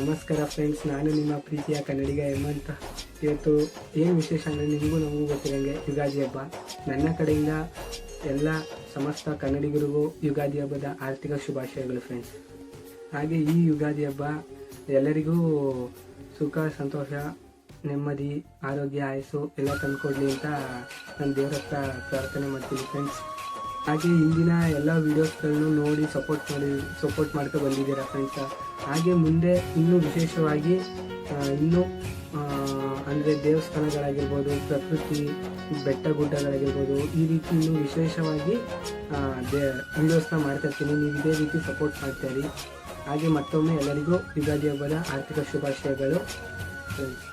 ನಮಸ್ಕಾರ ಫ್ರೆಂಡ್ಸ್, ನಾನು ನಿಮ್ಮ ಪ್ರೀತಿಯ ಕನ್ನಡಿಗ ಹೇಮಂತ್. ಇವತ್ತು ಏನು ವಿಶೇಷ ಅಂದರೆ ನಿಮಗೂ ನಮಗೂ ಗೊತ್ತಿರೋಂಗೆ ಯುಗಾದಿ ಹಬ್ಬ. ನನ್ನ ಕಡೆಯಿಂದ ಎಲ್ಲ ಸಮಸ್ತ ಕನ್ನಡಿಗರಿಗೂ ಯುಗಾದಿ ಹಬ್ಬದ ಆರ್ಥಿಕ ಶುಭಾಶಯಗಳು ಫ್ರೆಂಡ್ಸ್. ಹಾಗೆ ಈ ಯುಗಾದಿ ಹಬ್ಬ ಎಲ್ಲರಿಗೂ ಸುಖ, ಸಂತೋಷ, ನೆಮ್ಮದಿ, ಆರೋಗ್ಯ, ಆಯಸ್ಸು ಎಲ್ಲ ತಂದುಕೊಡ್ಲಿ ಅಂತ ನಾನು ದೇವರ ಹತ್ರ ಪ್ರಾರ್ಥನೆ ಮಾಡ್ತೀನಿ ಫ್ರೆಂಡ್ಸ್. ಹಾಗೆ ಇಂದಿನ ಎಲ್ಲ ವೀಡಿಯೋಸ್ಗಳನ್ನು ನೋಡಿ ಸಪೋರ್ಟ್ ಮಾಡ್ಕೊ ಬಂದಿದ್ದೀರಾ ಫ್ರೆಂಡ್ಸ್. ಹಾಗೆ ಮುಂದೆ ಇನ್ನೂ ವಿಶೇಷವಾಗಿ ಇನ್ನೂ ಅಂದರೆ ದೇವಸ್ಥಾನಗಳಾಗಿರ್ಬೋದು, ಪ್ರಕೃತಿ ಬೆಟ್ಟ ಗುಡ್ಡಗಳಾಗಿರ್ಬೋದು, ಈ ರೀತಿ ಇನ್ನೂ ವಿಶೇಷವಾಗಿ ವೀಡಿಯೋಸ್ನ ಮಾಡ್ತಾಯಿರ್ತೀನಿ. ನೀವು ಇದೇ ರೀತಿ ಸಪೋರ್ಟ್ ಮಾಡ್ತಾಯಿರಿ. ಹಾಗೆ ಮತ್ತೊಮ್ಮೆ ಎಲ್ಲರಿಗೂ ಯುಗಾದಿ ಹಬ್ಬದ ಆರ್ಥಿಕ ಶುಭಾಶಯಗಳು ಫ್ರೆಂಡ್ಸ್.